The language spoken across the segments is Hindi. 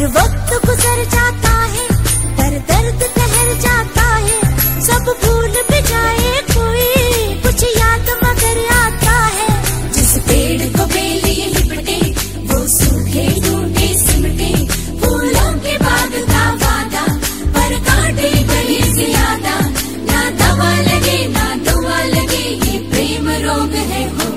और वक्त गुजर जाता है पर दर्द ठहर जाता है, सब भूल भी जाए कोई कुछ याद मगर आता है। जिस पेड़ को बेली लिपटे वो सूखे टूटे सिमटे, फूलों के बाग का वादा पर काटे गली ज्यादा, ना दवा लगे ना दुआ लगे ये प्रेम रोग है। हो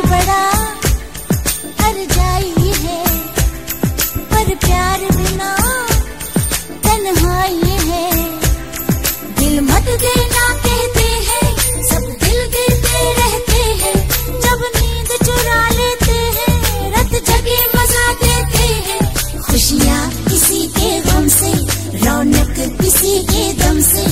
बड़ा हर जाई है पर प्यार बिना तन्हाई है। दिल मत देना कहते हैं सब दिल देते रहते हैं, जब नींद चुरा लेते हैं रात जगे मजा देते हैं। खुशियाँ किसी के गम से, रौनक किसी के दम से,